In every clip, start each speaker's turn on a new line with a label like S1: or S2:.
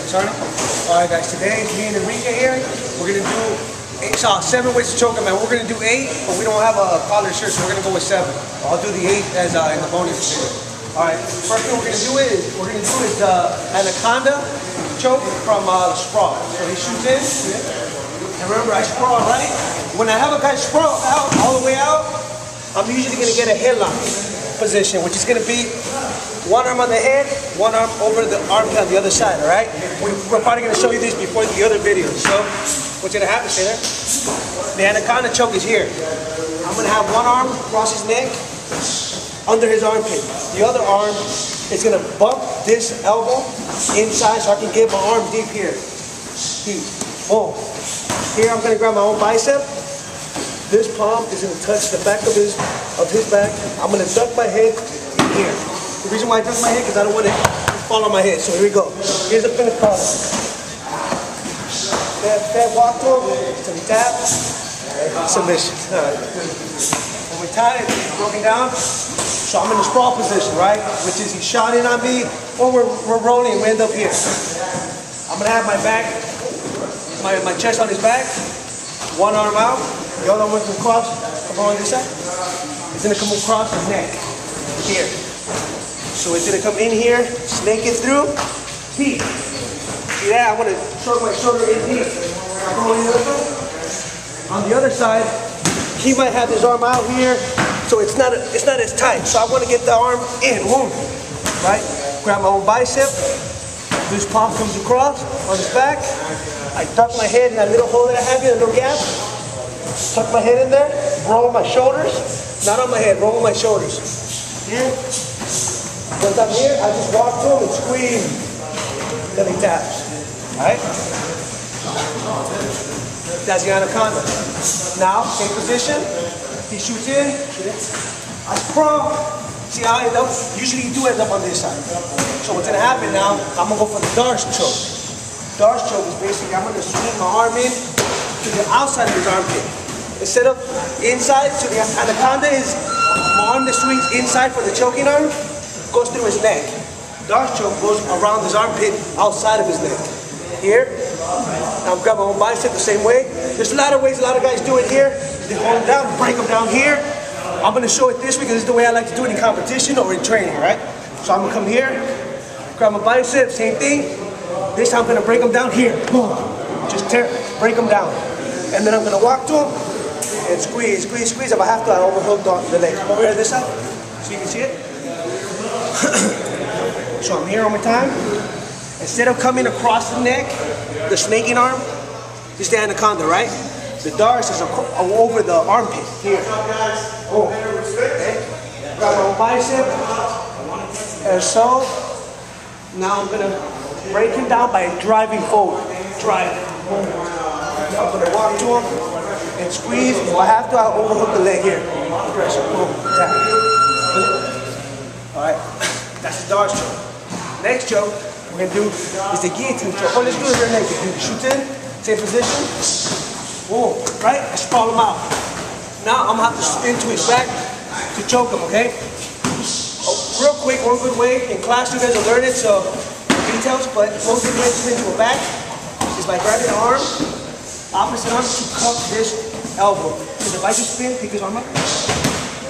S1: Sorry? Alright guys, today me and Enrique here, we're going to do 7 ways to choke a man. We're going to do 8, but we don't have a collar shirt, so we're going to go with 7. I'll do the 8 as in the bonus video. Alright, first thing we're going to do is anaconda choke from sprawl. So he shoots in, and remember I sprawl, right? When I have a guy sprawl out, all the way out, I'm usually going to get a headlock position, which is going to be one arm on the head, one arm over the armpit on the other side, all right? We're probably going to show you this before the other videos. So what's going to happen, stay there? The anaconda choke is here. I'm going to have one arm across his neck, under his armpit. The other arm is going to bump this elbow inside so I can get my arm deep here. Deep. Boom. Here I'm going to grab my own bicep. This palm is going to touch the back of his back. I'm going to duck my head in here. The reason why I duck my head is because I don't want it to fall on my head. So here we go. Here's the finish collar. That walk to him, so we tap, submission. All right. When we tie it, it's broken down. So I'm in the sprawl position, right? Which is he shot in on me, or we're rolling, we end up here. I'm going to have my back, my chest on his back, one arm out, the other one can cross, come on this side. It's going to come across his neck, here. So it's going to come in here, snake it through, deep. See that? I want to choke my shoulder in deep. On the other side, he might have his arm out here, so it's not as tight. So I want to get the arm in, boom, right? Grab my own bicep. This palm comes across on his back. I duck my head in that little hole that I have here, a little gap. Tuck my head in there, roll my shoulders. Not on my head, roll my shoulders. Here. Once I'm here, I just walk to him and squeeze till he taps. Alright? That's the anaconda. Now, same position. He shoots in. I sprawl. See how I end up? Usually you do end up on this side. So what's going to happen now, I'm going to go for the Darce choke. Darce choke is basically, I'm going to swing my arm in to the outside of his armpit. Instead of inside, so the anaconda is my arm that swings inside for the choking arm, goes through his neck. Darce choke goes around his armpit, outside of his neck. Here, now I'm grabbing my own bicep the same way. There's a lot of ways a lot of guys do it here. They hold them down, break them down here. I'm going to show it this way because it's the way I like to do it in competition or in training, right? So I'm going to come here, grab my bicep, same thing. This time I'm going to break them down here. Boom. Just break them down. And then I'm going to walk to them and squeeze, squeeze, squeeze. If I have to, I overhook the leg. Come over here this side so you can see it. So I'm here on my time. Instead of coming across the neck, the snaking arm, is the anaconda, right? The Darce is over the armpit, here. Oh. Okay. Grab my own bicep, and so, now I'm gonna break him down by driving forward. Drive. Now I'm gonna walk to him and squeeze. If I have to, I'll overhook the leg here. Pressure, boom, tap. Alright, that's the Darce choke. Next choke we're going to do is the guillotine choke. Oh, let's do it real naked. Shoot in, same position. Boom, right? I sprawl him out. Now I'm going to have to spin to his back to choke him, okay? Oh, real quick, one good way. In class you guys will learn it, so details, but one good way to spin to a back is by grabbing the arm, opposite arm, to cup this elbow. Because if I just spin, pick his arm up,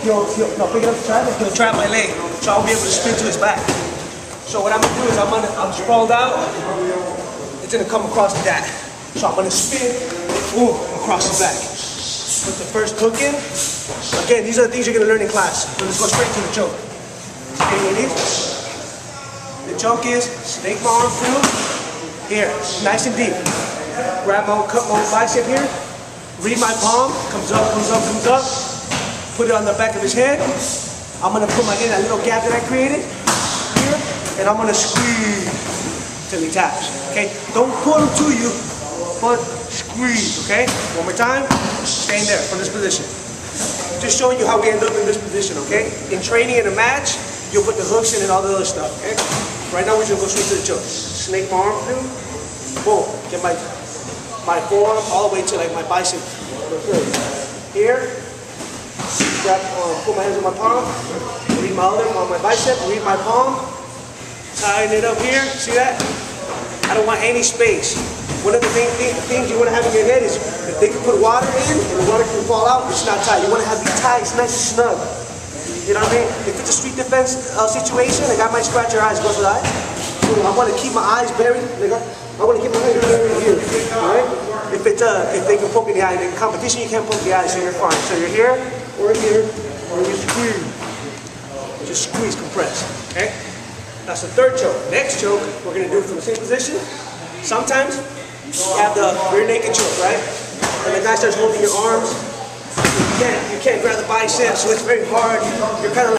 S1: he'll pick it up to trap, he'll trap my leg. So I'll be able to spin to his back. So what I'm going to do is I'm sprawled out, it's going to come across that. So I'm going to spin, boom, across his back. Put the first hook in. Again, these are the things you're going to learn in class. So let's go straight to the choke. The choke is, snake my arm through, here, nice and deep. Grab my own bicep here, read my palm, comes up, comes up, comes up. Put it on the back of his head. I'm going to put my head in that little gap that I created, here. And I'm going to squeeze till he taps, okay? Don't pull him to you, but squeeze, okay? One more time, stay in there from this position. Just showing you how we end up in this position, okay? In training in a match, you'll put the hooks in and all the other stuff, okay? Right now we're just going to go straight to the choke. Snake my arm through, boom. Get my forearm all the way to like my bicep. Here, grab, put my hands on my palm, read my other on my bicep, read my palm. Tying it up here, see that? I don't want any space. One of the main things you want to have in your head is if they can put water in and the water can fall out, it's not tight. You want to have it tight, it's nice and snug. You know what I mean? If it's a street defense situation, a guy might scratch your eyes, goes with eyes. So I want to keep my eyes buried. I want to keep my eyes buried here. Alright? If they can poke in the eye. In competition, you can't poke the eye, so you're fine. So you're here, or here, or you squeeze. Just squeeze, compress. Okay? That's the third choke. Next choke, we're going to do it from the same position. Sometimes you have the rear naked choke, right? And the guy starts holding your arms. You can't grab the biceps, so it's very hard. You're kind of